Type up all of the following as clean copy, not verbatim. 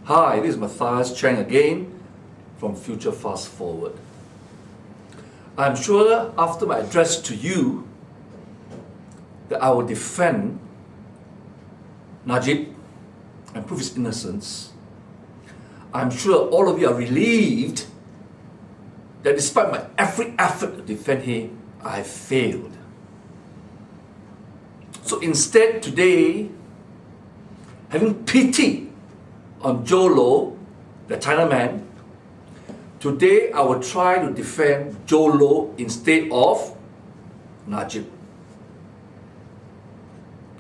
Hi, this is Matthias Chang again from Future Fast Forward. I'm sure after my address to you that I will defend Najib and prove his innocence. I'm sure all of you are relieved that despite my every effort to defend him, I failed. So instead today, having pity on Jolo, the Chinaman, today I will try to defend Jolo instead of Najib.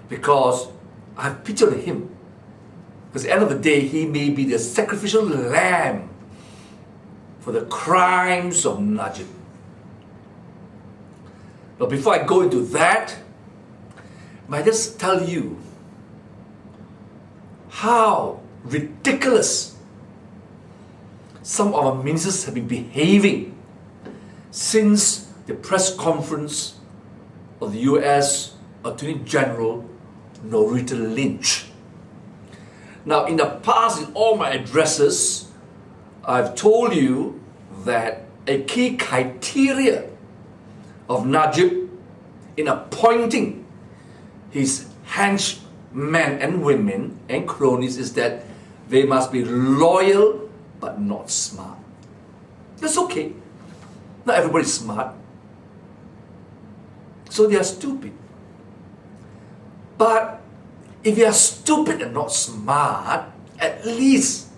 Because I have pity on him. Because at the end of the day, he may be the sacrificial lamb for the crimes of Najib. But before I go into that, I just tell you how ridiculous some of our ministers have been behaving since the press conference of the US Attorney General Loretta Lynch. Now, in the past, in all my addresses, I've told you that a key criteria of Najib in appointing his henchmen and women and cronies is that they must be loyal but not smart. That's okay. Not everybody's smart. So they are stupid. But if you are stupid and not smart, at least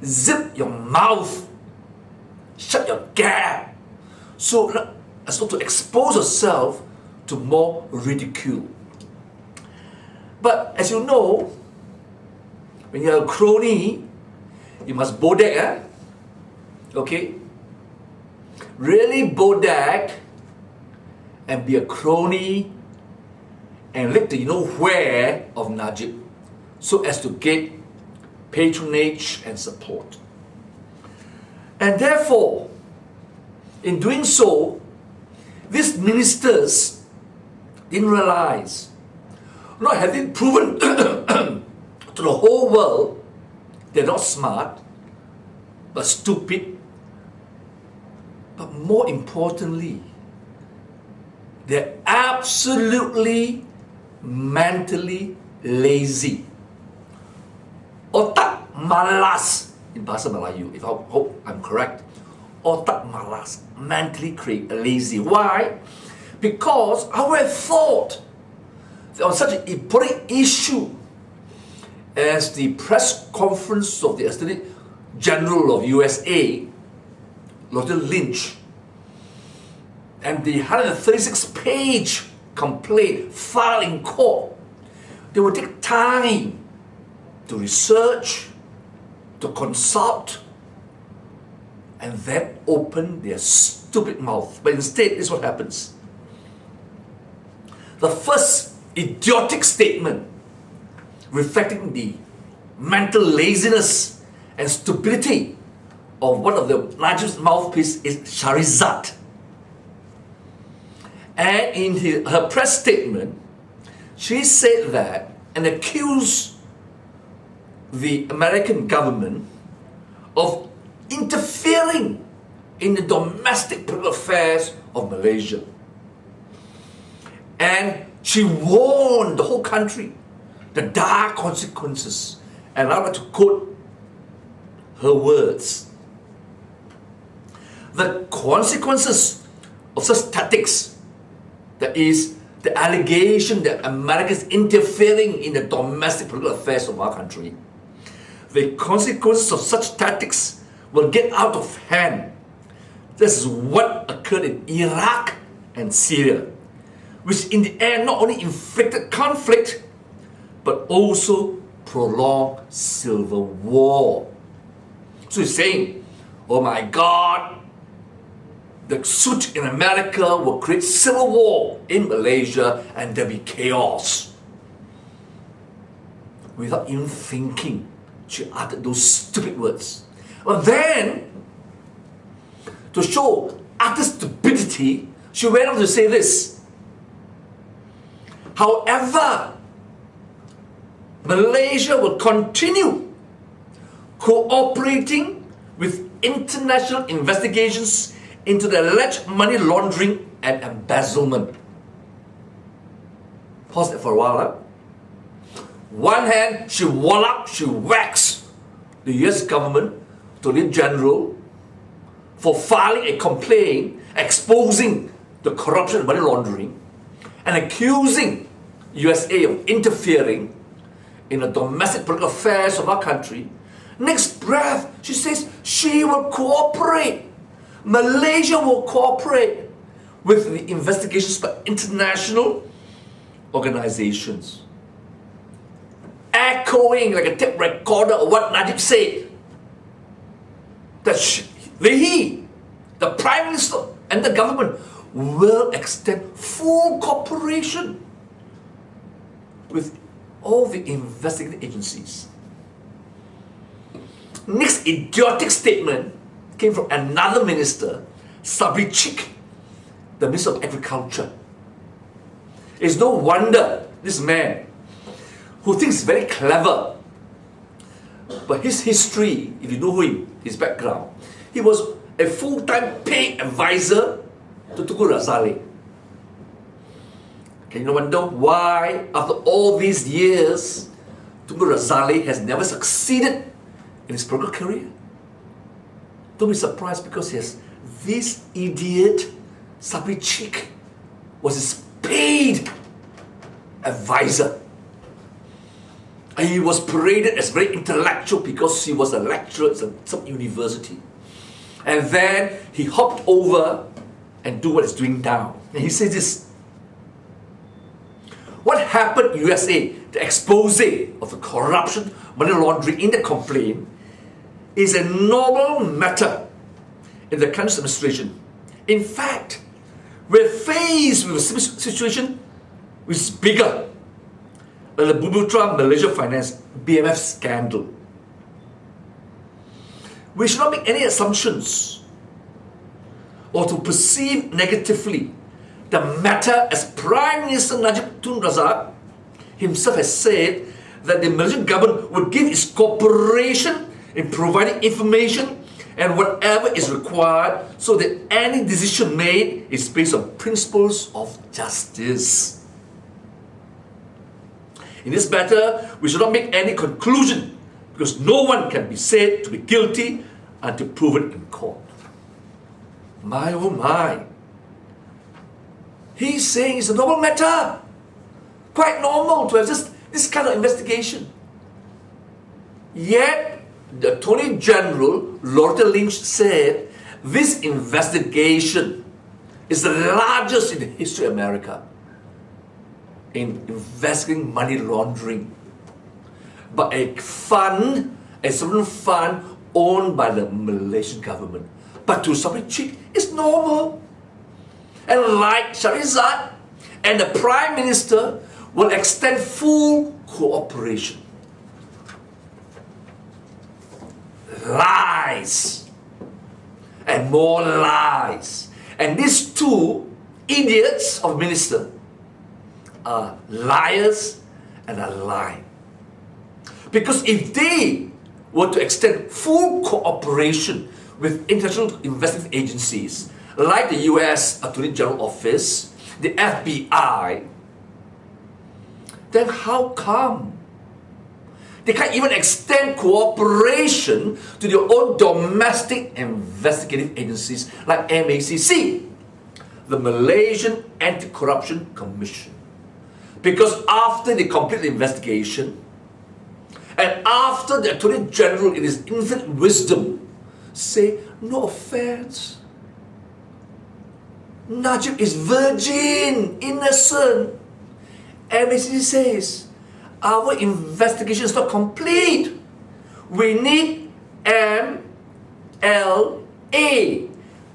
zip your mouth, shut your gap, so as not to expose yourself to more ridicule. But as you know, when you're a crony, you must bodak, okay? Really bodak and be a crony and lick the you-know-where of Najib so as to get patronage and support. And therefore, in doing so, these ministers didn't realize, not having proven to the whole world they're not smart, but stupid, but more importantly, they're absolutely mentally lazy. Otak malas in Bahasa Melayu, if I hope I'm correct. Otak malas, mentally lazy. Why? Because I would have thought that on such an important issue as the press conference of the Attorney General of USA, Loretta Lynch, and the 136-page complaint filed in court, they will take time to research, to consult, and then open their stupid mouth. But instead, this is what happens. The first idiotic statement reflecting the mental laziness and stupidity of one of the largest mouthpiece is Shahrazad. And in her press statement, she said that and accused the American government of interfering in the domestic political affairs of Malaysia. And she warned the whole country the dire consequences. And I would like to quote her words. The consequences of such tactics, that is, the allegation that America is interfering in the domestic political affairs of our country, the consequences of such tactics will get out of hand. This is what occurred in Iraq and Syria, which in the end not only inflicted conflict, but also prolonged civil war. So he's saying, oh my God, the suit in America will create civil war in Malaysia and there'll be chaos. Without even thinking, she uttered those stupid words. But then, to show utter stupidity, she went on to say this. However, Malaysia will continue cooperating with international investigations into the alleged money laundering and embezzlement. Pause that for a while. One hand, she whacks the US government, Attorney General, for filing a complaint exposing the corruption and money laundering and accusing USA of interfering in the domestic political affairs of our country. Next breath, she says she will cooperate. Malaysia will cooperate with the investigations by international organizations. Echoing like a tape recorder of what Najib said. That the Prime Minister and the government will extend full cooperation with all the investigating agencies. Next idiotic statement came from another minister, Sabri Chik, the Minister of Agriculture. It's no wonder this man, who thinks very clever, but his history, if you know him, his background, he was a full-time paid advisor to Tunku Razali. Can you wonder why, after all these years, Tunku Razali has never succeeded in his political career? Don't be surprised, because this idiot, Sabri Chik, was his paid advisor. And he was paraded as very intellectual because he was a lecturer at some university. And then he hopped over and do what he's doing now. And he says this: what happened in USA, the expose of the corruption, money laundering in the complaint, is a normal matter in the country's administration. In fact, we're faced with a situation which is bigger than the Bumiputera Malaysia Finance BMF scandal. We should not make any assumptions or to perceive negatively the matter, as Prime Minister Najib Tun Razak himself has said that the Malaysian government would give its cooperation in providing information and whatever is required so that any decision made is based on principles of justice. In this matter, we should not make any conclusion, because no one can be said to be guilty until proven in court. My oh my. He's saying it's a normal matter. Quite normal to have just this kind of investigation. Yet, the Attorney General, Loretta Lynch, said this investigation is the largest in the history of America in investigating money laundering. But a sovereign fund owned by the Malaysian government. But to Sabri Chik, it's normal. And like Shahrizad and the Prime Minister will extend full cooperation. Lies. And more lies. And these two idiots of minister are liars and are lying. Because if they were to extend full cooperation with international investigative agencies like the US Attorney General Office, the FBI, then how come they can't even extend cooperation to their own domestic investigative agencies like MACC, the Malaysian Anti-Corruption Commission? Because after they complete the investigation, and after the Attorney General in his infinite wisdom say, no offense, Najib is virgin, innocent, MACC says, our investigation is not complete. We need MLA,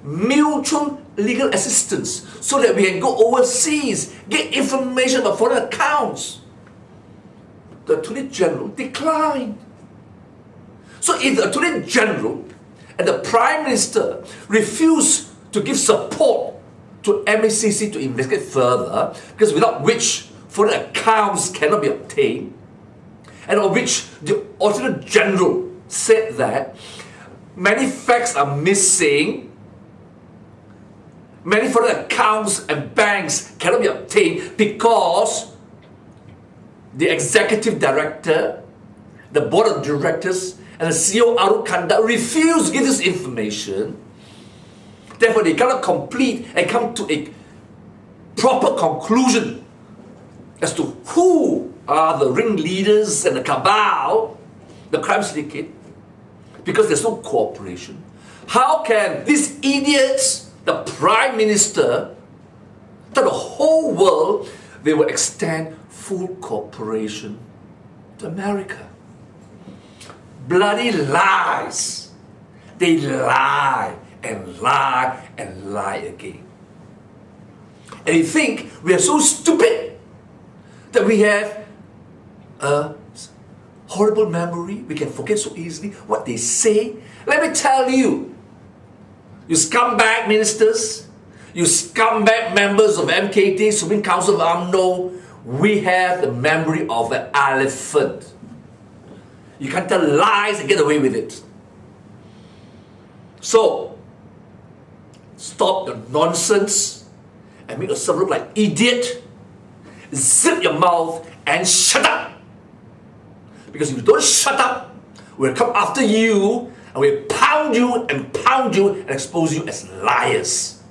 mutual legal assistance, so that we can go overseas, get information about foreign accounts. The Attorney General declined. So if the Attorney General and the Prime Minister refuse to give support to MACC to investigate further, because without which foreign accounts cannot be obtained, and of which the Auditor General said that many facts are missing, many foreign accounts and banks cannot be obtained because the executive director, the board of directors, and the CEO Aruk Kanda refused to give this information. Therefore, they cannot complete and come to a proper conclusion as to who are the ringleaders and the cabal, the crime syndicate, because there's no cooperation. How can these idiots, the Prime Minister, tell the whole world they will extend full cooperation to America? Bloody lies. They lie and lie and lie again. And they think we are so stupid that we have a horrible memory. We can forget so easily what they say. Let me tell you, you scumbag ministers, you scumbag members of MKT, Supreme Council of UMNO, we have the memory of an elephant. You can't tell lies and get away with it. So, stop the nonsense and make yourself look like idiot. Zip your mouth and shut up. Because if you don't shut up, we'll come after you and we'll pound you and expose you as liars.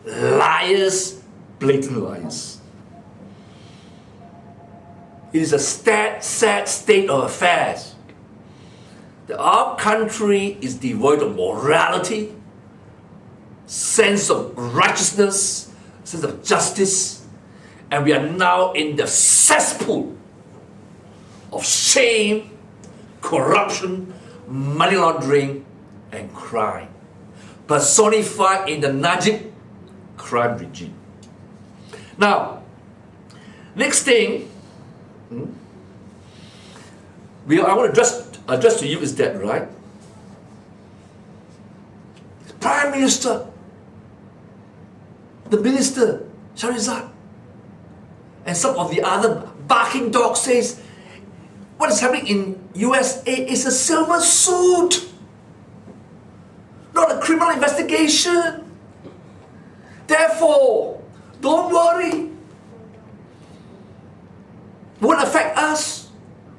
Liars, blatant liars. It is a sad state of affairs that our country is devoid of morality, sense of righteousness, sense of justice, and we are now in the cesspool of shame, corruption, money laundering, and crime, personified in the Najib crime regime. Now, next thing I want to address to you is that, right? The Prime Minister, the Minister, Shahrizad, and some of the other barking dogs says, what is happening in USA is a silver suit, not a criminal investigation. Therefore, don't worry. Won't affect us,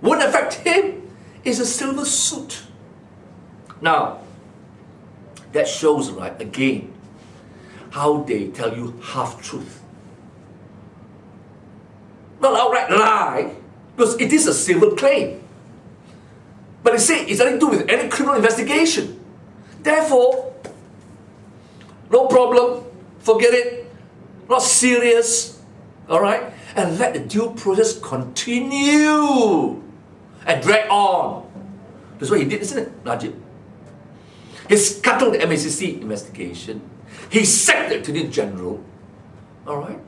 won't affect him. It's a silver suit. Now, that shows, right, again, how they tell you half-truth. Not outright lie, because it is a civil claim. But they say it's nothing to do with any criminal investigation. Therefore, no problem, forget it, not serious, all right? And let the due process continue and drag on. That's what he did, isn't it, Najib? He scuttled the MACC investigation. He sacked the Attorney General, all right?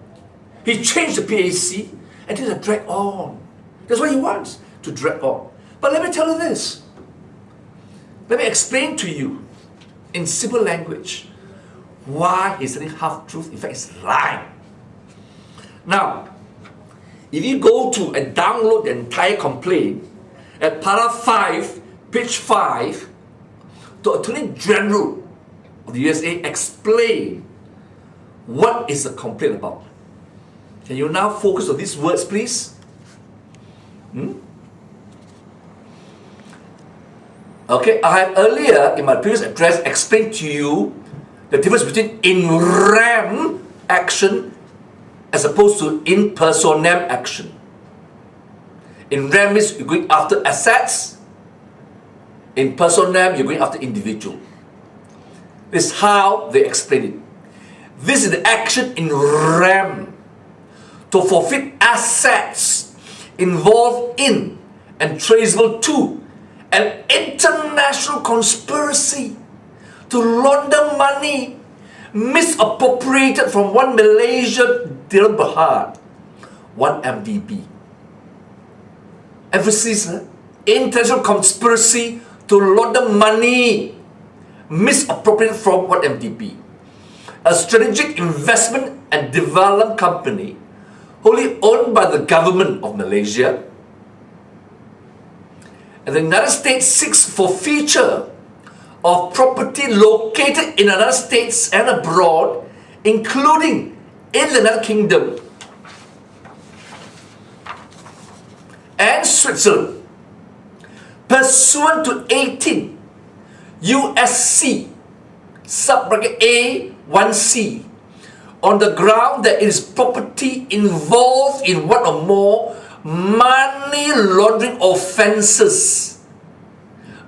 He changed the PAC and did a drag on. That's what he wants, to drag on. But let me tell you this. Let me explain to you in simple language why he's telling half-truth. In fact, he's lying. Now, if you go to and download the entire complaint at paragraph 5, page 5, the Attorney General of the USA explain what is the complaint about. Can you now focus on these words, please? Okay, I have earlier in my previous address explained to you the difference between in rem action as opposed to in personam action. In rem means you're going after assets. In personam, you're going after individual. This is how they explain it. This is the action in rem to forfeit assets involved in and traceable to an international conspiracy to launder money misappropriated from one Malaysian dirham berhad, 1 MDB. Emphasis, international conspiracy to launder money misappropriated from 1 MDB. A strategic investment and development company wholly owned by the government of Malaysia And the United States seeks forfeiture of property located in other states and abroad, including in the United Kingdom and Switzerland, pursuant to 18 USC subbracket A1C, on the ground that it is property involved in one or more money laundering offences.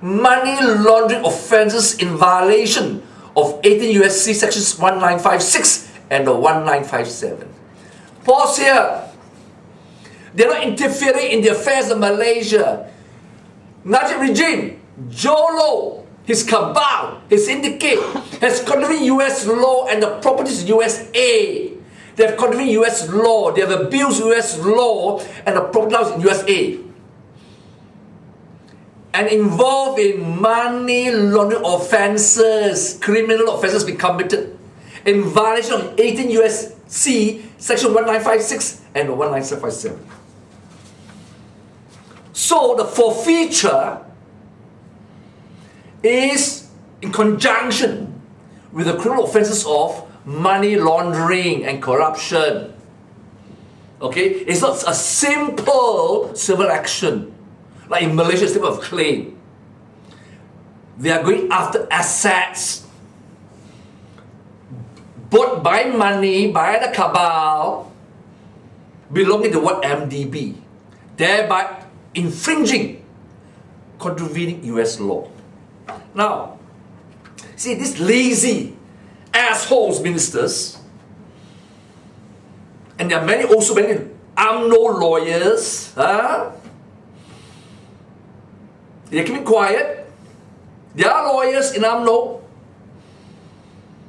Money laundering offences in violation of 18 USC sections 1956 and 1957. Pause here. They're not interfering in the affairs of Malaysia. Najib regime, Jolo, his cabal, his syndicate, has contravened US law and the properties USA. They have contravened US law. They have abused US law and the properties in USA. And involved in money laundering offences, criminal offences being committed in violation of 18 USC section 1956 and 1957. So the forfeiture is in conjunction with the criminal offences of money laundering and corruption. Okay, it's not a simple civil action like in Malaysia, statement of claim. They are going after assets bought by money by the cabal belonging to what MDB, thereby infringing, contravening US law. Now, see, these lazy assholes ministers, and there are many UMNO lawyers, they're keeping quiet. There are lawyers in UMNO.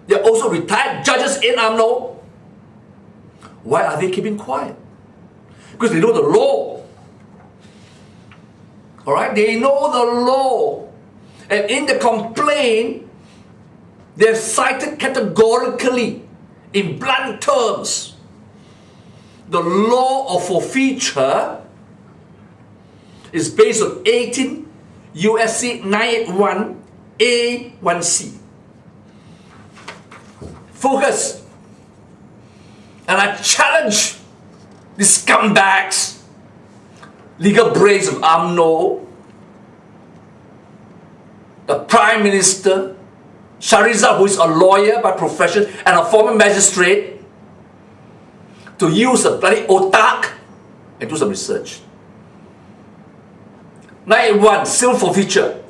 There are also retired judges in UMNO. Why are they keeping quiet? Because they know the law. Alright, they know the law. And in the complaint, they have cited categorically, in blunt terms, the law of forfeiture is based on 18 USC 981 A1C. Focus. And I challenge these scumbags, legal brains of UMNO, the Prime Minister, Shahrizal, who is a lawyer by profession and a former magistrate, to use a bloody otak and do some research. 981, civil forfeiture.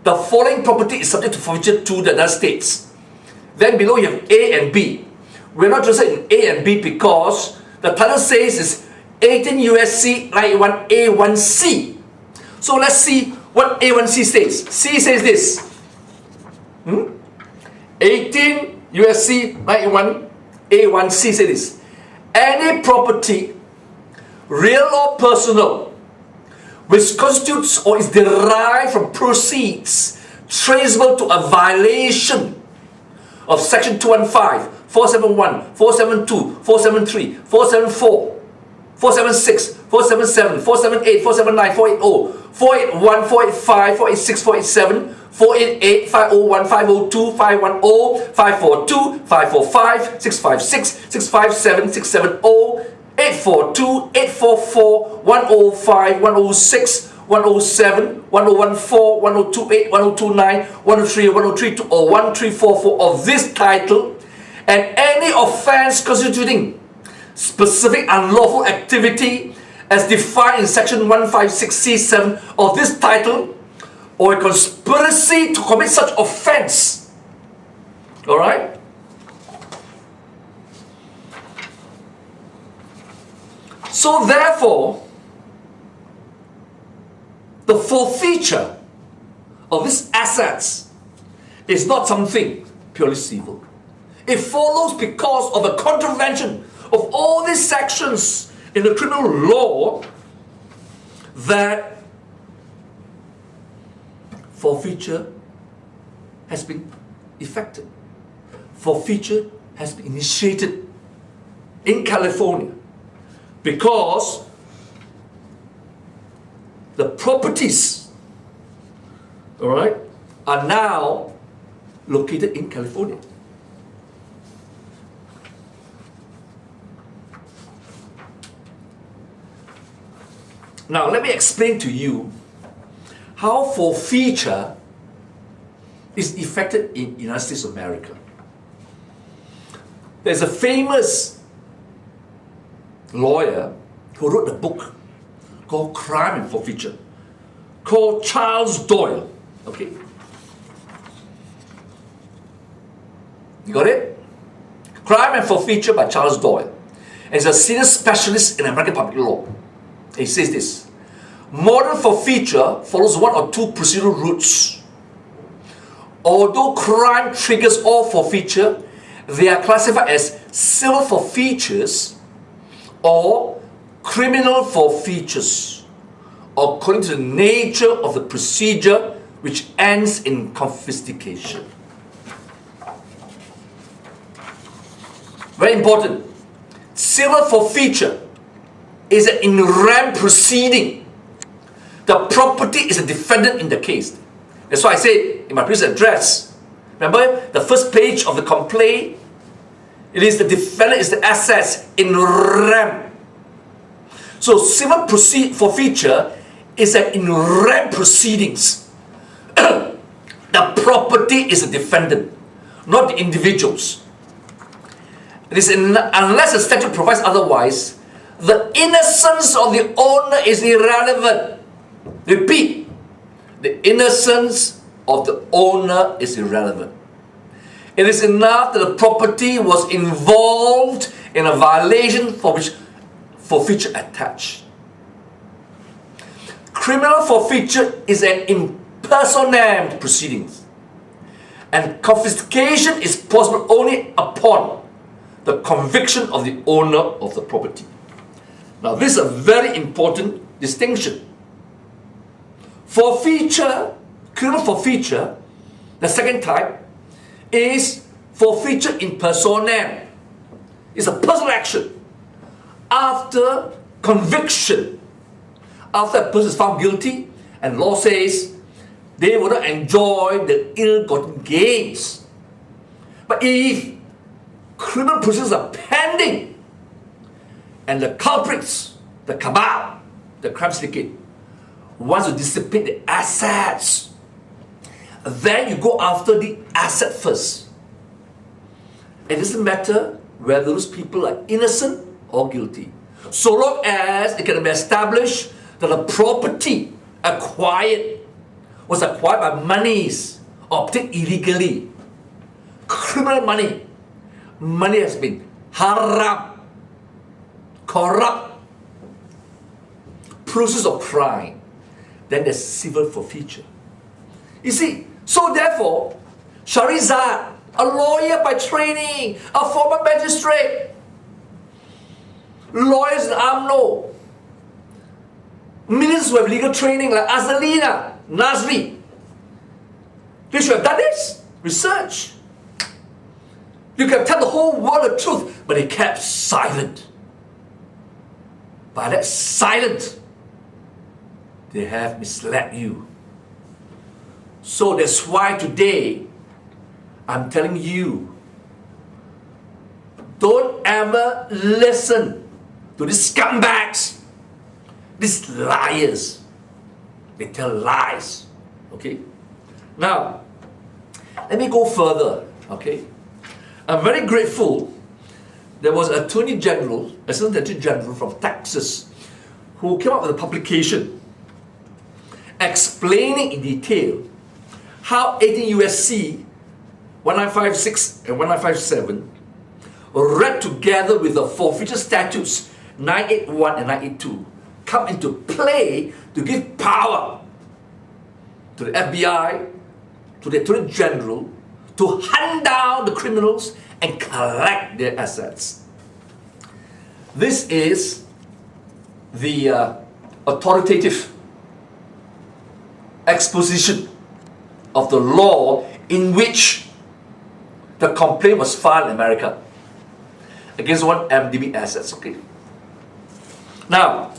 The following property is subject to forfeiture to the United States. Then below you have A and B. We're not interested in A and B because the title says it's 18 USC 91 A1C. So let's see what A1C says. C says this. 18 USC 91 A1C says this. Any property, real or personal, which constitutes or is derived from proceeds traceable to a violation of section 215, 471, 472, 473, 474, 476, 477, 478, 479, 480, 481, 485, 486, 487, 488, 501, 502, 510, 542, 545, 656, 657, 670, 842, 844, 105, 106, 107, 1014, 1028, 1029, 103, 103, or 1344 of this title, and any offense constituting specific unlawful activity as defined in section 156C7 of this title, or a conspiracy to commit such offense. Alright? So therefore, the forfeiture of these assets is not something purely civil. It follows because of a contravention of all these sections in the criminal law that forfeiture has been effected. Forfeiture has been initiated in California because the properties all right, are now located in California. Now, let me explain to you how forfeiture is effected in the United States of America. There's a famous lawyer who wrote a book called Crime and Forfeiture, called Charles Doyle. Okay? You got it? Crime and Forfeiture by Charles Doyle. And he's a senior specialist in American public law. He says this: modern forfeiture follows one or two procedural routes. Although crime triggers all forfeiture, they are classified as civil forfeitures or criminal forfeitures, according to the nature of the procedure, which ends in confiscation. Very important. Civil forfeiture is an in rem proceeding. The property is a defendant in the case. That's why I said in my previous address, remember the first page of the complaint, it is the defendant is the assets in rem. So civil forfeiture is an in rem proceedings. The property is a defendant, not the individuals. It is unless the statute provides otherwise, the innocence of the owner is irrelevant. Repeat, the innocence of the owner is irrelevant. It is enough that the property was involved in a violation for which forfeiture attached. Criminal forfeiture is an in personam proceedings, and confiscation is possible only upon the conviction of the owner of the property. Now, this is a very important distinction. Forfeiture, criminal forfeiture, the second type, is forfeiture in personam. It's a personal action. After conviction, after a person is found guilty, and law says they will not enjoy the ill-gotten gains. But if criminal proceedings are pending, and the culprits, the cabal, the crime syndicate, wants to dissipate the assets, then you go after the asset first. It doesn't matter whether those people are innocent or guilty, so long as it can be established that the property acquired was acquired by monies obtained illegally, criminal money. Money has been haram, corrupt, process of crime, then there's civil forfeiture. You see, so therefore, Sharizad, a lawyer by training, a former magistrate, lawyers in AMNO, millions who have legal training like Azalina, Nazri, they should have done this research. You can tell the whole world the truth, but they kept silent. By that silent, they have misled you. So that's why today, I'm telling you, don't ever listen to these scumbags, these liars. They tell lies. Okay? Now, let me go further. Okay? I'm very grateful. There was an Attorney General, Assistant Attorney General from Texas, who came up with a publication explaining in detail how 18 USC 1956 and 1957 read together with the forfeiture statutes 981 and 982 come into play to give power to the FBI, to the Attorney General, to hunt down the criminals and collect their assets. This is the authoritative exposition of the law in which the complaint was filed in America against one MDB assets. Okay. Now,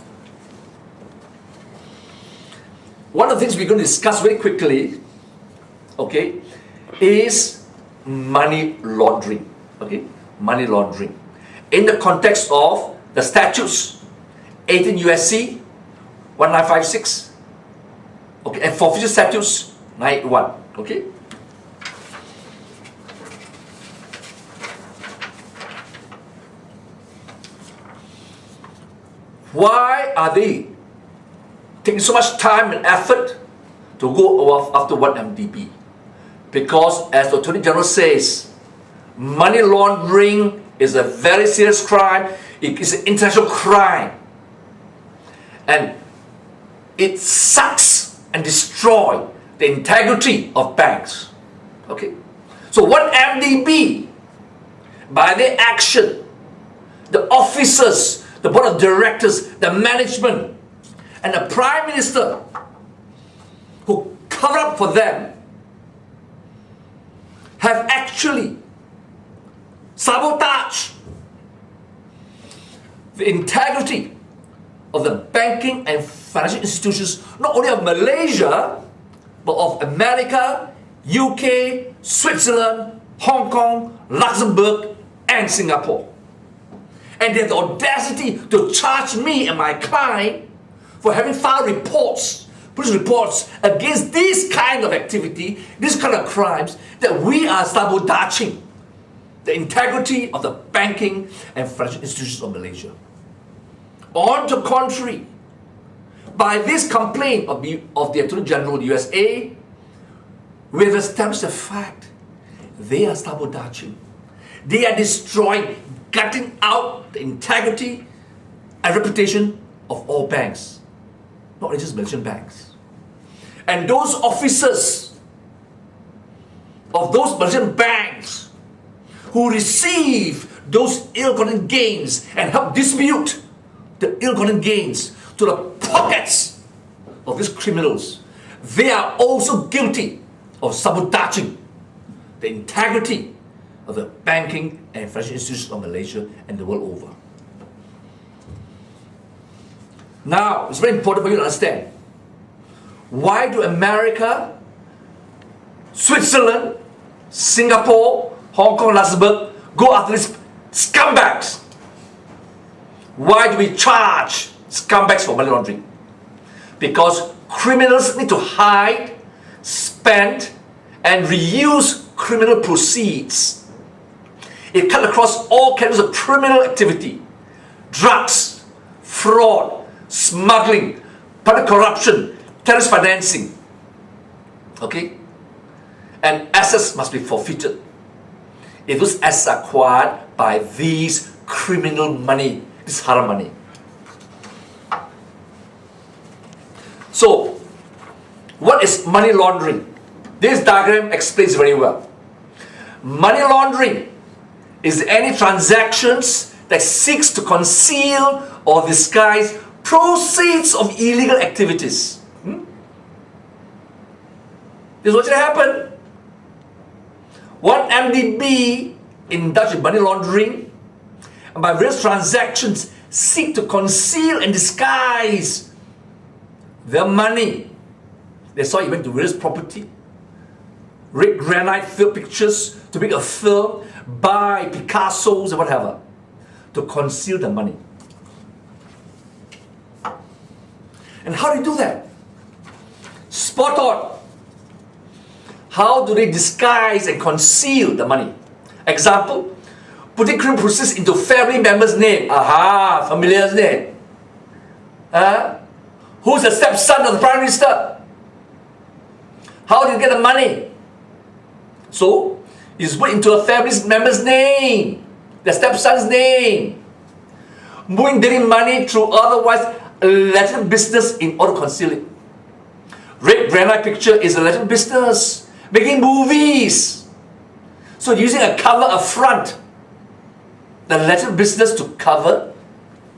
one of the things we're going to discuss very quickly okay, is money laundering. Okay, money laundering. In the context of the statutes, 18 USC 1956, okay, and forfeiture statutes 981. Okay. Why are they taking so much time and effort to go after one MDB? Because, as the Attorney General says, money laundering is a very serious crime. It is an international crime. And it sucks and destroys the integrity of banks. Okay? So one MDB, by their action, the officers, the board of directors, the management, and the prime minister who cover up for them have actually sabotaged the integrity of the banking and financial institutions, not only of Malaysia, but of America, UK, Switzerland, Hong Kong, Luxembourg, and Singapore. And they have the audacity to charge me and my client for having filed reports, police reports against this kind of activity, this kind of crimes, that we are sabotaging the integrity of the banking and financial institutions of Malaysia. On the contrary, by this complaint of the Attorney General of the USA, we have established the fact they are sabotaging. They are destroying, gutting out the integrity and reputation of all banks, not only just Malaysian banks. And those officers of those Malaysian banks who receive those ill-gotten gains and help distribute the ill-gotten gains to the pockets of these criminals, they are also guilty of sabotaging the integrity of the banking and financial institutions of Malaysia and the world over. Now, it's very important for you to understand, why do America, Switzerland, Singapore, Hong Kong, Luxembourg go after these scumbags? Why do we charge scumbags for money laundering? Because criminals need to hide, spend, and reuse criminal proceeds. It cuts across all kinds of criminal activity: drugs, fraud, smuggling, public corruption, terrorist financing. Okay? And assets must be forfeited if those assets are acquired by these criminal money, this haram money. So, what is money laundering? This diagram explains very well. Money laundering is any transactions that seeks to conceal or disguise proceeds of illegal activities. This is what happened. One MDB indulged in money laundering, and by various transactions seek to conceal and disguise their money. That's why he went to various property, red granite filled pictures to make a film, buy Picassos and whatever, to conceal the money. And how do you do that? Spot on. How do they disguise and conceal the money? Example, putting criminal proceeds into family member's name. Aha, familiar's name. Who's the stepson of the Prime Minister? How do you get the money? So, it's put into a family member's name, the stepson's name. Moving daily money through otherwise legitimate business in order to conceal it. Red granite picture is a legitimate business. Making movies. So using a cover, a front, the legitimate business to cover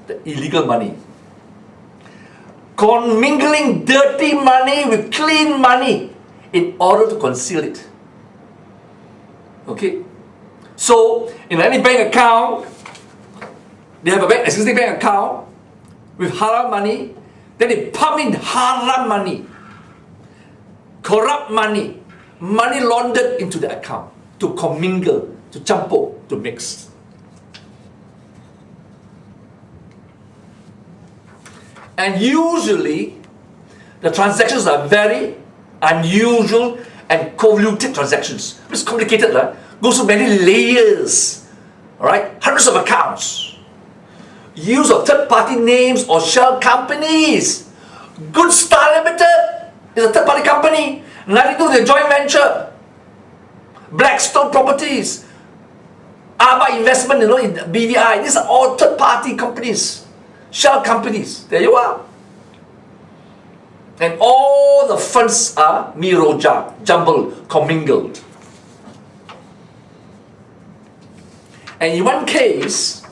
the illegal money. Commingling dirty money with clean money in order to conceal it. Okay? So, in any bank account, they have a existing bank account with halal money, then they pump in haram money, corrupt money, money laundered into the account, to commingle, to campur, to mix. And usually, the transactions are very unusual and convoluted transactions. It's complicated, goes through many layers, all right? Hundreds of accounts. Use of third-party names or shell companies. Good Star Limited is a third-party company. Nothing to do with a joint venture. Blackstone Properties, Arba Investment, in BVI. These are all third-party companies, shell companies. There you are. And all the funds are miroja, jumbled, commingled. And in one case,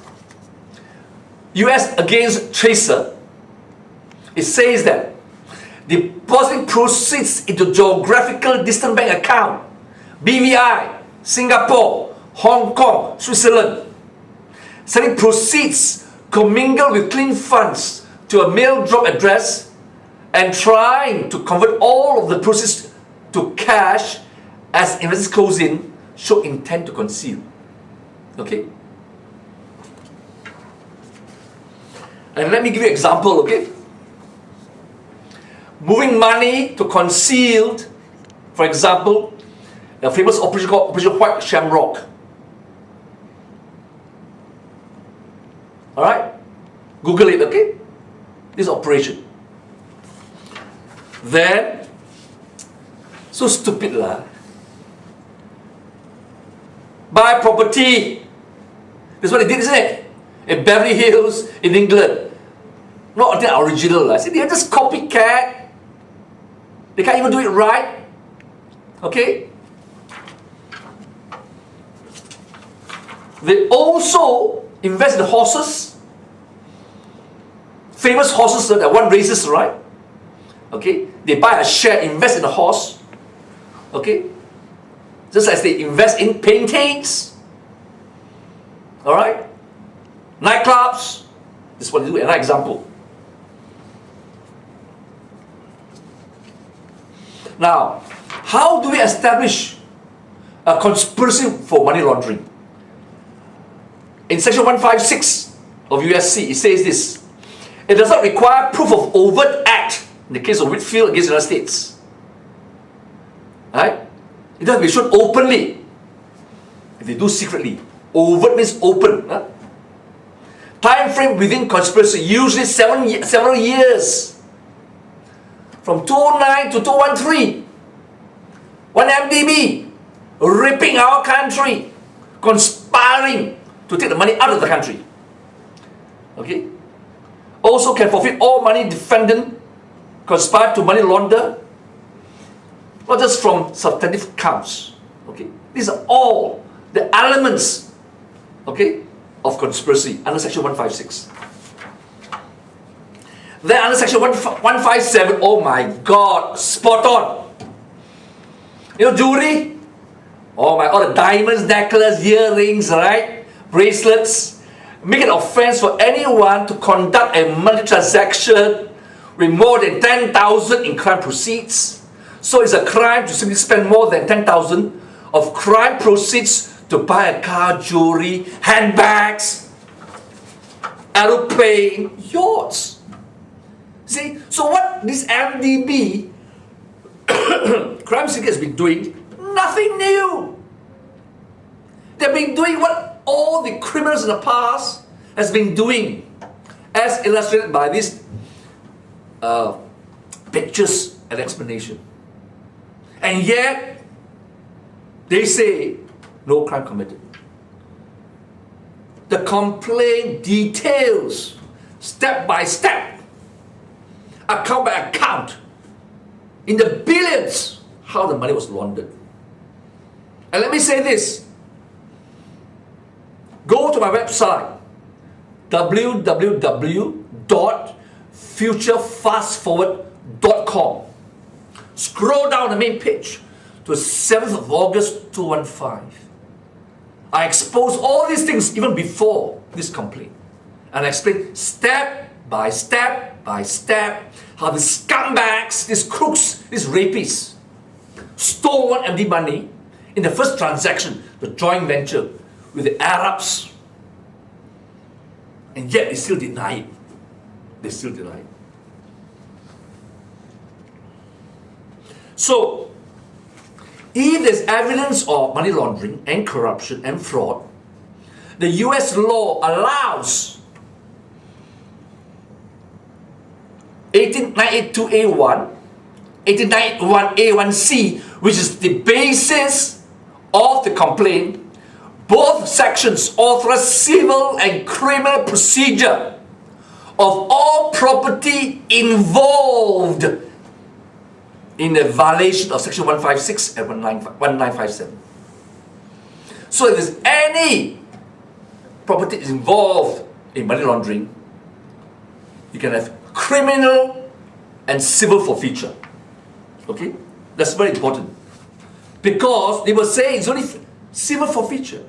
US against Tracer, it says that depositing proceeds into geographical distant bank account, BVI, Singapore, Hong Kong, Switzerland, sending proceeds commingled with clean funds to a mail drop address and trying to convert all of the proceeds to cash as investors close in show intent to conceal. Okay? And let me give you an example, okay? Moving money to concealed, for example, the famous operation called Operation White Shamrock. Alright? Google it, okay? This operation. Then, so stupid lah. Buy property. That's what they did, isn't it? In Beverly Hills, in England. Not the original lah. See, they're just copycat. They can't even do it right. Okay? They also invest in horses. Famous horses that one races, right? Okay? They buy a share, invest in a horse. Okay? Just as they invest in paintings. Alright? Nightclubs. This is what they do. Another example. Now, how do we establish a conspiracy for money laundering? In section 156 of USC, it says this. It does not require proof of overt act in the case of Whitfield against the United States. Right? It does be shown openly. If they do secretly. Overt means open. Huh? Time frame within conspiracy, usually several years. From 2009 to 2013. One MDB ripping our country, conspiring to take the money out of the country. Okay? Also can forfeit all money defendant conspired to money launder, not just from substantive counts. Okay? These are all the elements, okay, of conspiracy under section 156. Then under section 157, oh my God, spot on. You know, jewelry? Oh my, all the diamonds, necklace, earrings, right? Bracelets. Make an offense for anyone to conduct a money transaction with more than 10,000 in crime proceeds. So it's a crime to simply spend more than 10,000 of crime proceeds to buy a car, jewelry, handbags, aeroplane, yachts. See, so what this MDB crime syndicate has been doing, nothing new. They've been doing what all the criminals in the past has been doing, as illustrated by these pictures and explanation. And yet, they say no crime committed. The complaint details, step by step, account by account, in the billions, how the money was laundered. And let me say this. Go to my website, www.futurefastforward.com. Scroll down the main page to 7th of August 2015. I expose all these things even before this complaint. And I explain step by step by step how the scumbags, these crooks, these rapists, stole 1MD money in the first transaction, the joint venture with the Arabs. And yet they still deny it. They still deny it. So, if there's evidence of money laundering and corruption and fraud, the US law allows 18982A1, 18981A1C, which is the basis of the complaint. Both sections authorize civil and criminal procedure of all property involved in the violation of section 156 and 1957. So if there's any property is involved in money laundering, you can have criminal and civil forfeiture. Okay? That's very important. Because they will say it's only civil forfeiture.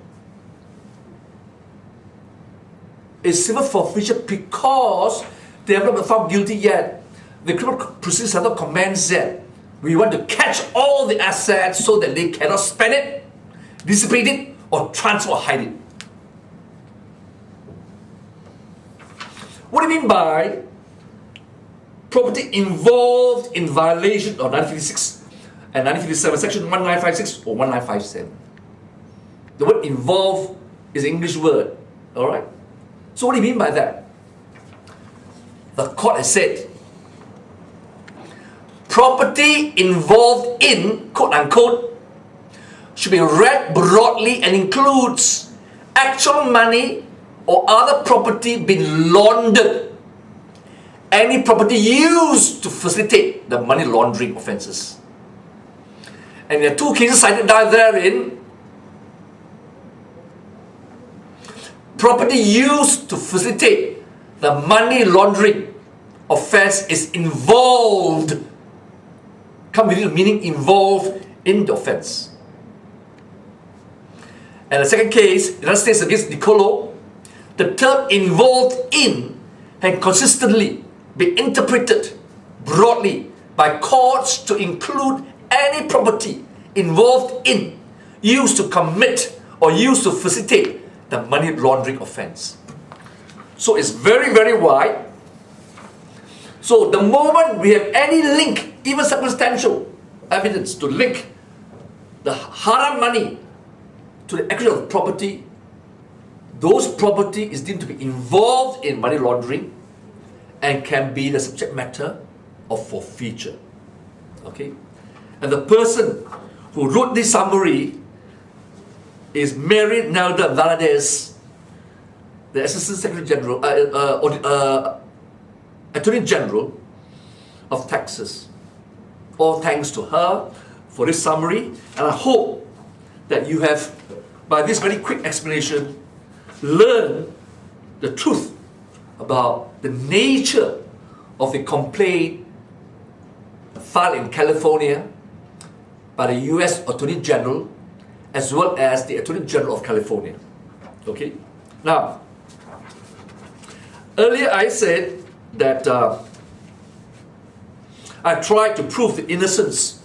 It's civil forfeiture because they have not been found guilty yet. The criminal proceedings have not commenced yet. We want to catch all the assets so that they cannot spend it, dissipate it, or transfer or hide it. What do you mean by property involved in violation of 1956 and 1957, section 1956 or 1957? The word involved is an English word, alright? So what do you mean by that? The court has said, property involved in, quote unquote, should be read broadly and includes actual money or other property being laundered. Any property used to facilitate the money laundering offences. And there are two cases cited down therein. Property used to facilitate the money laundering offence is involved. Come with the meaning involved in the offence. And the second case, the United States against Nicolo, the term involved in can consistently be interpreted broadly by courts to include any property involved in, used to commit or used to facilitate the money laundering offence. So it's very, very wide. So the moment we have any link, even circumstantial evidence to link the haram money to the actual property, those property is deemed to be involved in money laundering and can be the subject matter of forfeiture. Okay? And the person who wrote this summary is Mary Nelda Valadez, the Assistant Secretary General, Attorney General of Texas. All thanks to her for this summary, and I hope that you have, by this very quick explanation, learned the truth about the nature of the complaint filed in California by the US Attorney General as well as the Attorney General of California. Okay? Now, earlier I said that I tried to prove the innocence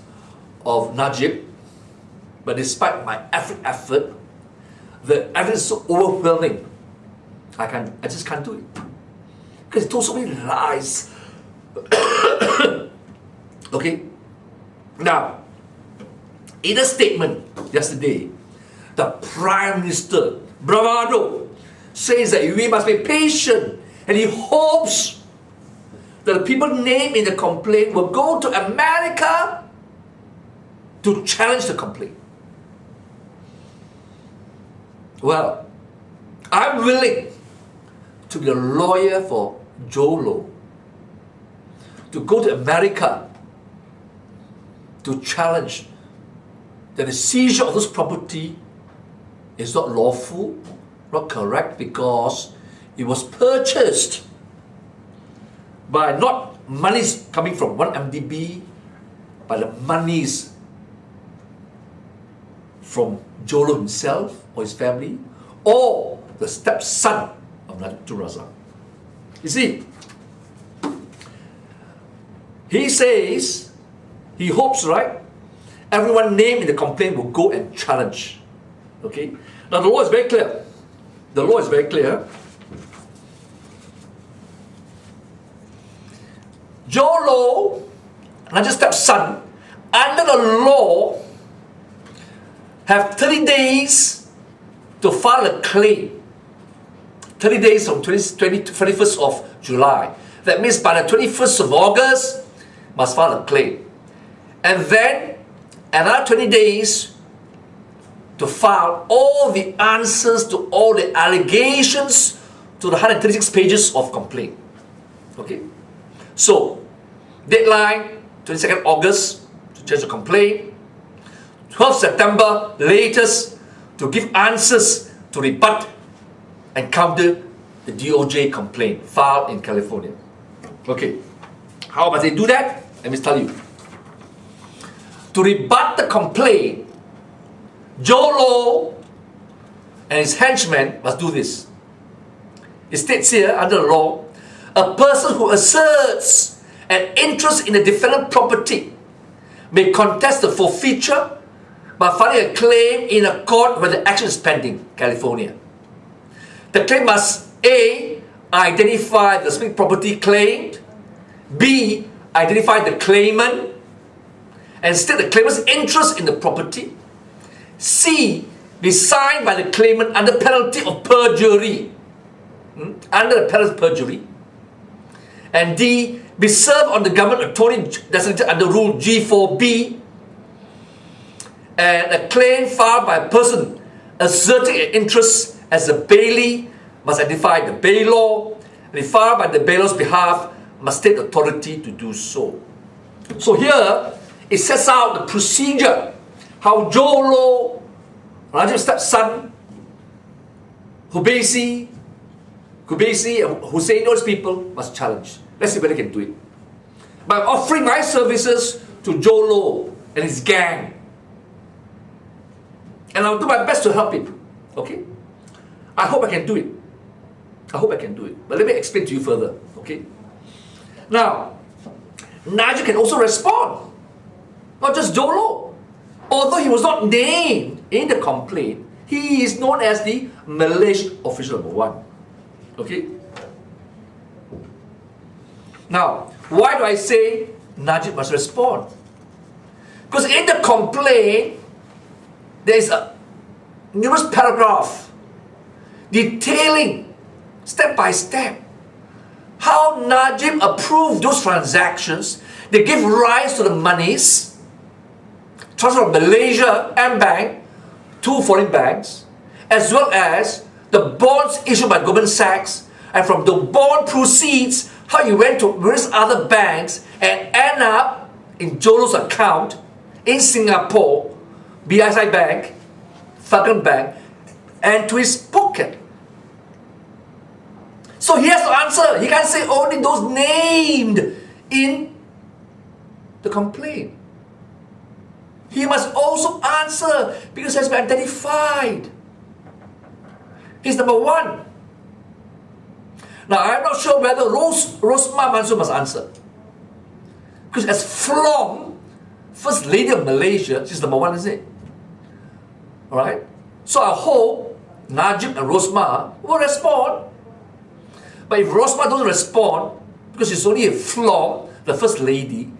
of Najib, but despite my effort, the evidence is so overwhelming. I just can't do it. Because he told so many lies. Okay? Now, in a statement yesterday, the Prime Minister, bravado, says that we must be patient, and he hopes that the people named in the complaint will go to America to challenge the complaint. Well, I'm willing to be a lawyer for Jolo, to go to America to challenge that the seizure of this property is not lawful, not correct, because it was purchased by not monies coming from 1MDB, but the monies from Jolo himself or his family, or the stepson of Najib. You see, he says, he hopes, right, everyone named in the complaint will go and challenge. Okay? Now the law is very clear. The law is very clear. Joe Low, Najib's stepson, under the law, have 30 days to file a claim. 30 days from 21st of July. That means by the 21st of August, must file a claim. And then another 20 days to file all the answers to all the allegations to the 136 pages of complaint. Okay? So, deadline, 22nd August, to judge the complaint. 12th September, latest, to give answers to rebut and counter the DOJ complaint filed in California. Okay, how must they do that? Let me tell you. To rebut the complaint, Joe Low and his henchmen must do this. It states here under the law, a person who asserts an interest in a defendant property may contest the forfeiture by filing a claim in a court where the action is pending, California. The claim must A. Identify the specific property claimed, B. Identify the claimant and state the claimant's interest in the property, C. Be signed by the claimant under penalty of perjury, under the penalty of perjury, and D. Be served on the government attorney designated under Rule G4B, and a claim filed by a person asserting an interest as a bailee must identify the bailor, and if filed by the bailor's behalf, must take authority to do so. So here, it sets out the procedure, how Joe Low, Najib's stepson, Hubaisi, and Hussein, those people must challenge. Let's see whether they can do it. By offering my services to Joe Low and his gang. And I'll do my best to help him. Okay? I hope I can do it. I hope I can do it. But let me explain to you further. Okay? Now, Najib can also respond. Not just Joe Low. Although he was not named in the complaint, he is known as the Malaysian official number 1. Okay? Now, why do I say Najib must respond? Because in the complaint, there is a numerous paragraph detailing step by step how Najib approved those transactions. They give rise to the monies transfer from Malaysia and Bank to foreign banks, as well as the bonds issued by Goldman Sachs, and from the bond proceeds, how you went to various other banks and end up in Jolo's account in Singapore, BSI Bank, Falcon Bank, and to his pocket. So he has to answer. He can't say only those named in the complaint. He must also answer because he has been identified. He's number 1. Now, I'm not sure whether Rosmah Mansor must answer. Because as Flom, First Lady of Malaysia, she's number 1, isn't it? Alright? So I hope Najib and Rosmah will respond. But if Rosmah doesn't respond, because she's only a Flom, the First Lady,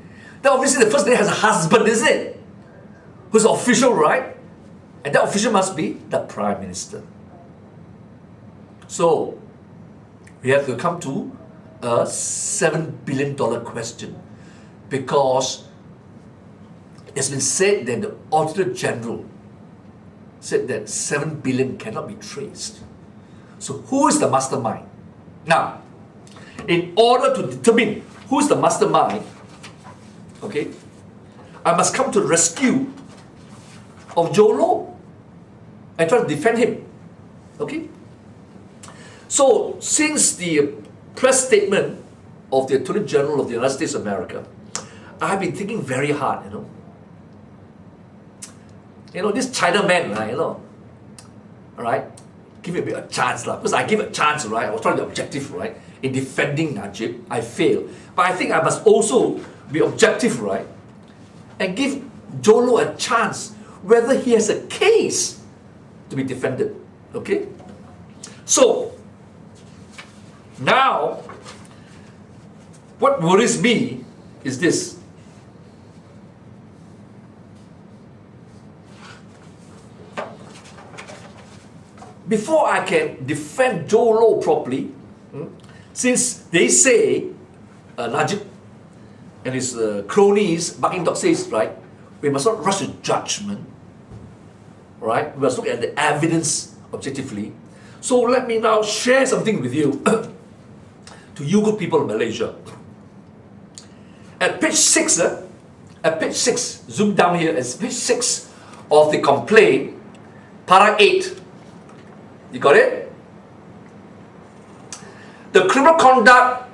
then obviously the First Lady has a husband, is it? Who's official, right? And that official must be the Prime Minister. So, we have to come to a $7 billion question, because it's been said that the Auditor General said that 7 billion cannot be traced. So who is the mastermind? Now, in order to determine who is the mastermind, okay, I must come to the rescue of Joe Low and try to defend him. Okay? So, since the press statement of the Attorney General of the United States of America, I have been thinking very hard, this Chinaman, alright, give me a bit of chance, because I give a chance, right? I was trying to be objective, right? In defending Najib, I failed. But I think I must also be objective, right? And give Jolo a chance whether he has a case to be defended. Okay? So, now, what worries me is this. Before I can defend Jolo properly, since they say, Najib and his cronies, barking dog says, right, we must not rush to judgment, right? We must look at the evidence objectively. So let me now share something with you, to you good people of Malaysia. At page 6, zoom down here, at page 6 of the complaint, para 8. You got it? The criminal conduct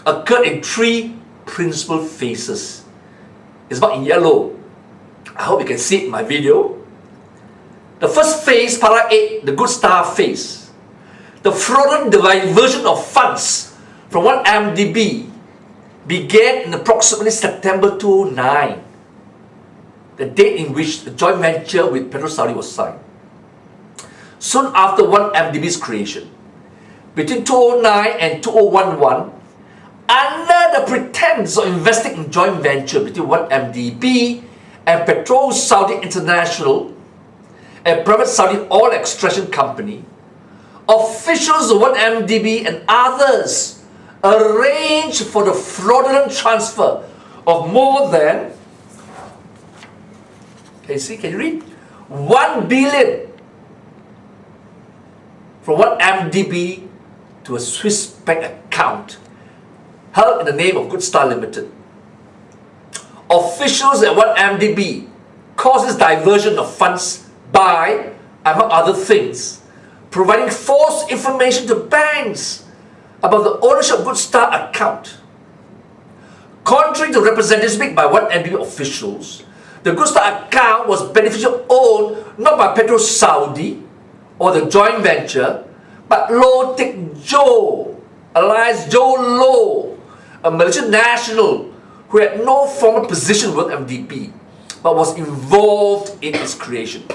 occurred in 3 principal phases. It's marked in yellow. I hope you can see it in my video. The first phase, para 8, the good star phase. The fraudulent diversion of funds from 1MDB began in approximately September 2009, the date in which the joint venture with Saudi was signed. Soon after 1MDB's creation, between 2009 and 2011, under the pretense of investing in joint venture between 1MDB and Saudi International, a private Saudi oil extraction company, officials of 1MDB and others arranged for the fraudulent transfer of more than, can you read? 1 billion from 1MDB to a Swiss bank account held in the name of Good Star Limited. Officials at 1MDB caused this diversion of funds by, among other things, providing false information to banks about the ownership of Good Star account. Contrary to representations made by 1MDB officials, the Good Star account was beneficially owned not by Saudi or the joint venture, but Loh Tek Jo, alias Joe Loh, a Malaysian national who had no formal position with MDB, but was involved in its creation.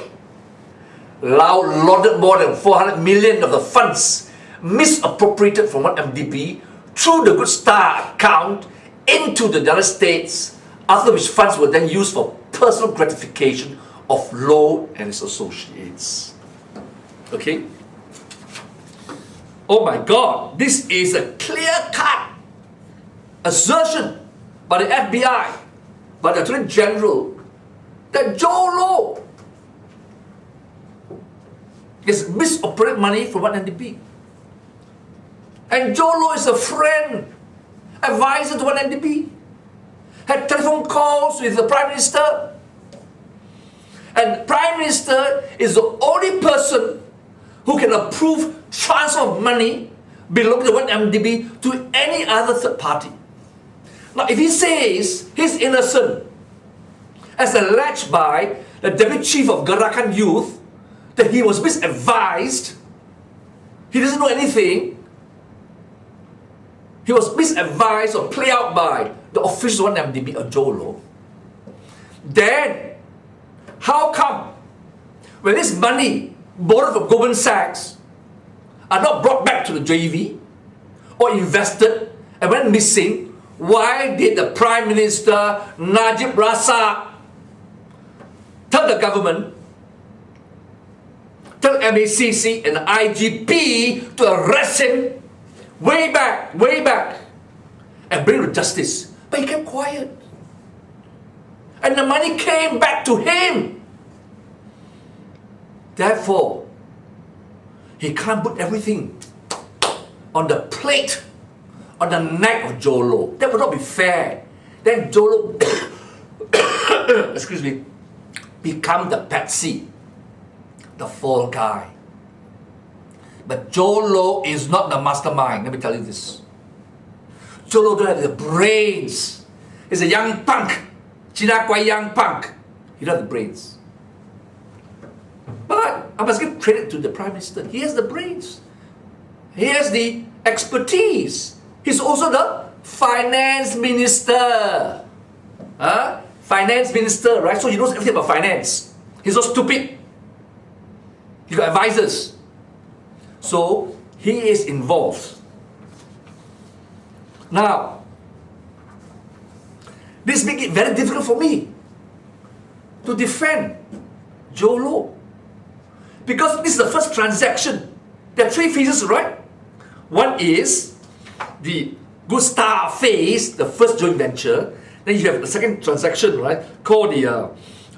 Lau laundered more than 400 million of the funds misappropriated from 1MDB through the Good Star account into the United States, after which funds were then used for personal gratification of Loh and his associates. Okay? Oh my God, this is a clear-cut assertion by the FBI, by the Attorney General, that Joe Loh is misappropriated money from 1MDB. And Joe Loh is a friend, advisor to 1MDB, had telephone calls with the Prime Minister, and the Prime Minister is the only person who can approve transfer of money belonging to 1MDB to any other third party. Now, if he says he's innocent, as alleged by the Deputy Chief of Gerakan Youth, that he was misadvised, he doesn't know anything, he was misadvised or played out by the officials of 1MDB or Joe Loh, then how come when this money borrowed from Goldman Sachs are not brought back to the JV or invested and went missing? Why did the Prime Minister Najib tell the government, tell MACC and the IGP to arrest him way back, and bring him to justice? But he kept quiet. And the money came back to him. Therefore, he can't put everything on the plate, on the neck of Joe Loh. That would not be fair. Then Joe Loh, excuse me, become the patsy, the fall guy. But Joe Loh is not the mastermind. Let me tell you this. Joe Loh don't have the brains. He's a young punk. China Kwai young punk. He doesn't have the brains. But I must give credit to the Prime Minister. He has the brains. He has the expertise. He's also the Finance Minister. finance minister, right? So he knows everything about finance. He's not stupid. He got advisors. So he is involved. Now, this makes it very difficult for me to defend Joe Low. Because this is the first transaction. There are three phases, right? One is the Good Star phase, the first joint venture. Then you have the second transaction, right? Called the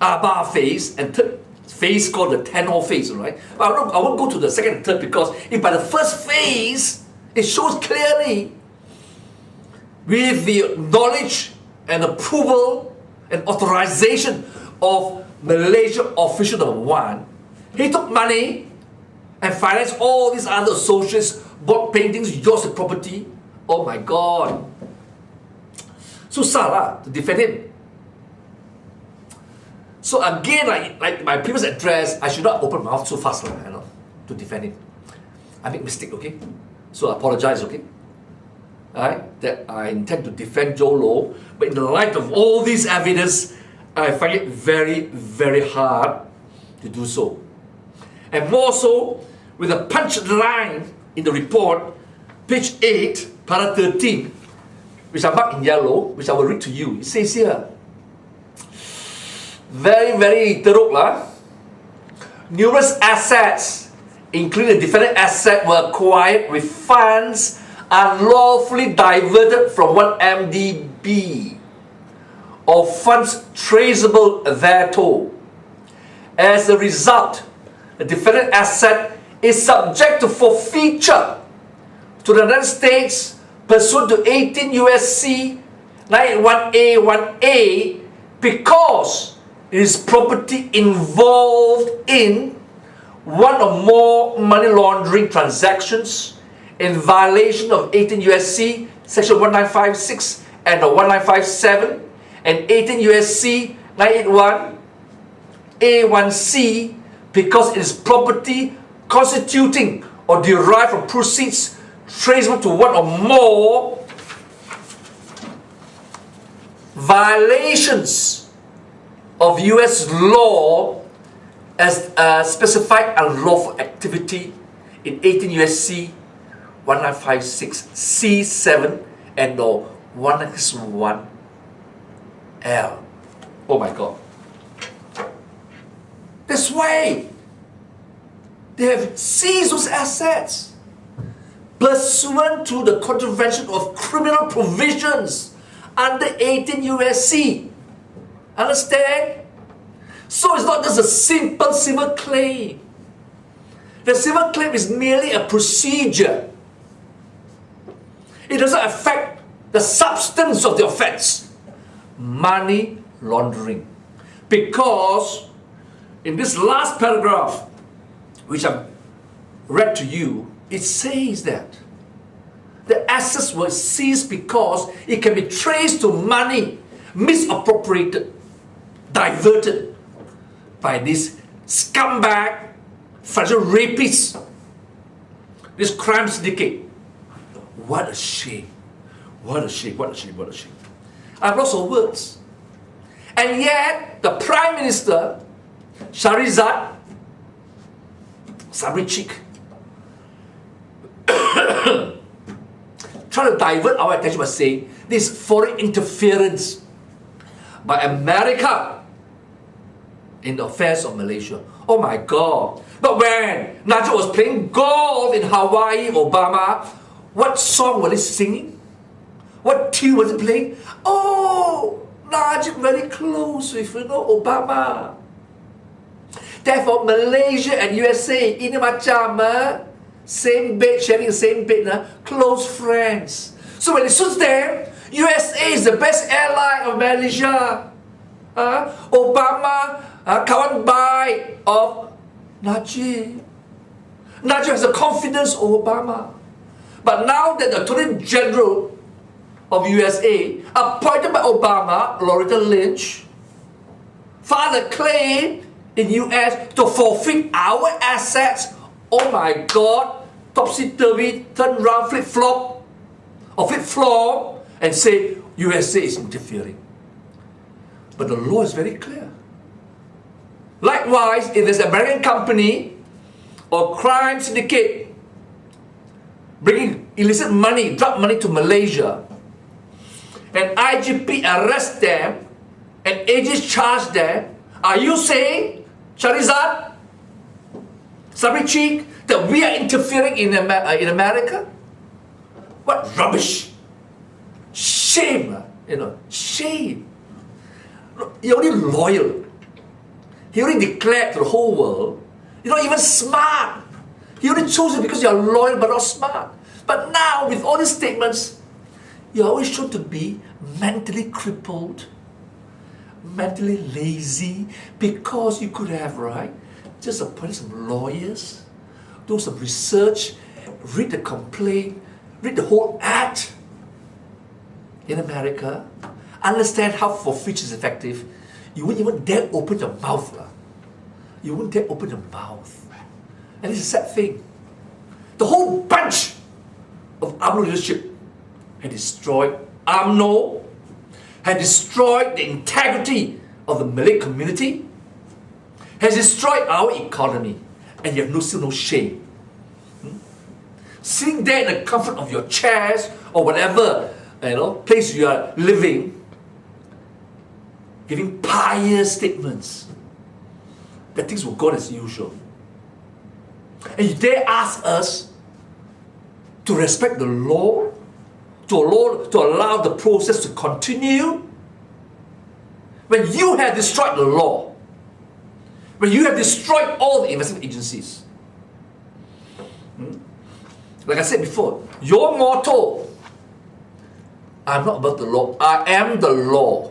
Arba phase, and third phase called the Tenor phase, right? But I won't go to the second and third, because if by the first phase, it shows clearly with the knowledge and approval and authorization of Malaysia official number 1, he took money and financed all these other associates, bought paintings, yachts and property. Oh my God. Susah lah to defend him. So again, like my previous address, I should not open my mouth too fast, to defend him. I make mistake, okay? So I apologize, okay? Alright, that I intend to defend Joe Low, but in the light of all these evidence, I find it very, very hard to do so. And more so, with a punchline in the report, page 8, para 13, which I marked in yellow, which I will read to you. It says here, very, very teruk lah. Numerous assets, including the defendant asset, were acquired with funds unlawfully diverted from 1MDB, or funds traceable thereto. As a result, the defendant asset is subject to forfeiture to the United States pursuant to 18 USC 981A1A, because it is property involved in one or more money laundering transactions in violation of 18 USC section 1956 and 1957 and 18 USC 981 A1C, because it is property constituting or derived from proceeds traceable to one or more violations of US law as specified unlawful activity in 18 USC 1956 C7 and 1X1L. Oh my God. That's why they have seized those assets pursuant to the contravention of criminal provisions under 18 USC. Understand? So it's not just a simple civil claim. The civil claim is merely a procedure. It doesn't affect the substance of the offense. Money laundering. Because in this last paragraph, which I've read to you, it says that the assets were seized because it can be traced to money misappropriated, diverted by this scumbag, financial rapist, this crime syndicate. What a shame. What a shame, what a shame, what a shame. I have lots of words. And yet, the Prime Minister, Shahrizad, Sabri Cheek, trying to divert our attention by saying this foreign interference by America in the affairs of Malaysia. Oh my God. But when Najib was playing golf in Hawaii, Obama, what song was he singing? What tune was he playing? Oh, Najib very close with, Obama. Therefore, Malaysia and USA, ini macam same bed, sharing the same bed, close friends. So when it suits them, USA is the best ally of Malaysia. Obama, kawan baik of Najib. Najib has the confidence of Obama. But now that the Attorney General of USA, appointed by Obama, Loretta Lynch, filed a claim in US to forfeit our assets. Oh my God, topsy-turvy, turn round, flip-flop, or flip-flop, and say USA is interfering. But the law is very clear. Likewise, if there's an American company or crime syndicate bringing illicit money, drug money to Malaysia, and IGP arrests them and AGs charge them, are you saying, Shahrizad, Sabri Cheek, that we are interfering in America? What rubbish! Shame, shame. You're only loyal. He only declared to the whole world, you're not even smart. He only chose it because you're loyal but not smart. But now, with all these statements, you're always shown to be mentally crippled, mentally lazy, because you could have, right, just appointed some lawyers, do some research, read the complaint, read the whole act in America, understand how forfeiture is effective. You wouldn't even dare open your mouth. You wouldn't dare open your mouth. And it's a sad thing. The whole bunch of UMNO leadership had destroyed UMNO, had destroyed the integrity of the Malay community, has destroyed our economy, and you have still no shame. Sitting there in the comfort of your chairs or whatever place you are living, giving pious statements that things will go as usual. And you dare ask us to respect the law, to allow the process to continue, when you have destroyed the law, when you have destroyed all the investment agencies. Like I said before, your motto, I'm not above the law, I am the law.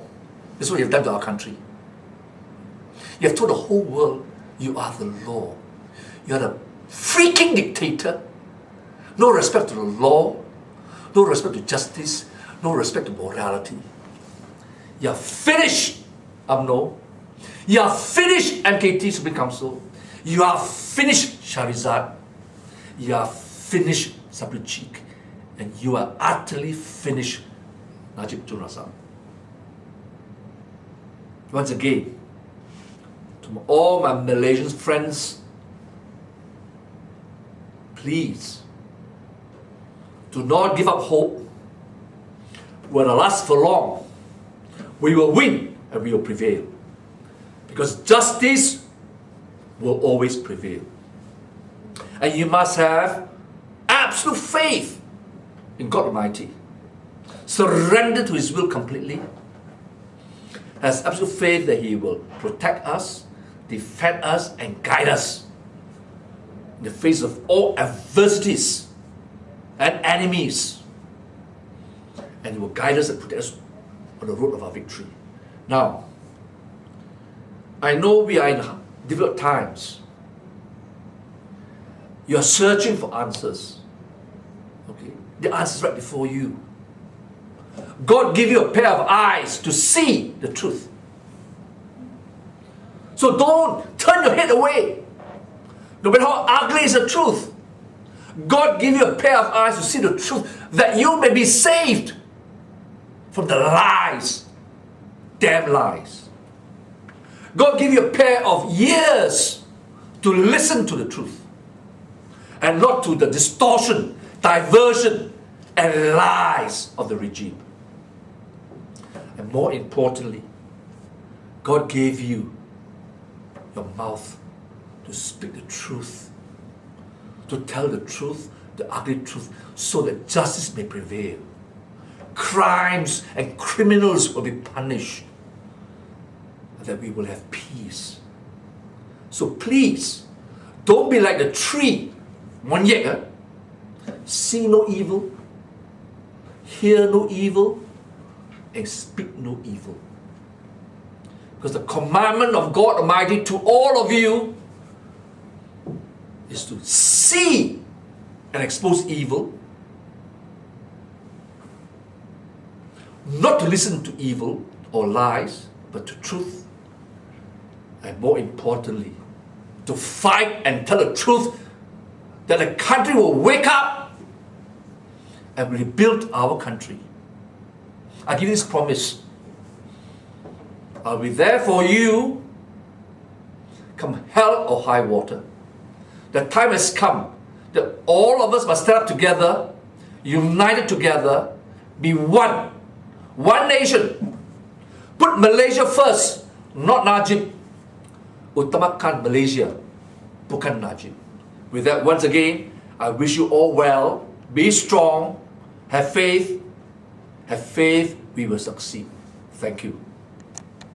This is what you've done to our country. You have told the whole world, you are the law. You are the freaking dictator. No respect to the law, no respect to justice, no respect to morality. You are finished, UMNO. You are finished, MKT Supreme Council. You are finished, Shahrizad. You are finished, Sabri Cheek. And you are utterly finished, Najib Tunrasam. Once again, to all my Malaysian friends, please, do not give up hope. Will not last for long. We will win and we will prevail. Because justice will always prevail. And you must have absolute faith in God Almighty. Surrender to His will completely. Has absolute faith that He will protect us, defend us, and guide us in the face of all adversities and enemies. And He will guide us and protect us on the road of our victory. Now, I know we are in difficult times. You are searching for answers. Okay? The answer is right before you. God gave you a pair of eyes to see the truth. So don't turn your head away. No matter how ugly is the truth, God gave you a pair of eyes to see the truth, that you may be saved from the lies, damn lies. God gave you a pair of ears to listen to the truth, and not to the distortion, diversion, and lies of the regime. And more importantly, God gave you your mouth to speak the truth, to tell the truth, the ugly truth, so that justice may prevail. Crimes and criminals will be punished, and that we will have peace. So please, don't be like the tree, Monyek, see no evil, hear no evil, and speak no evil. Because the commandment of God Almighty to all of you is to see and expose evil, not to listen to evil or lies, but to truth, and more importantly, to fight and tell the truth, that the country will wake up and rebuild our country. I give you this promise. I'll be there for you, come hell or high water. The time has come that all of us must stand up together, united together, be one. One nation. Put Malaysia first, not Najib. Utamakan Malaysia, bukan Najib. With that, once again, I wish you all well. Be strong. Have faith. Have faith, we will succeed. Thank you.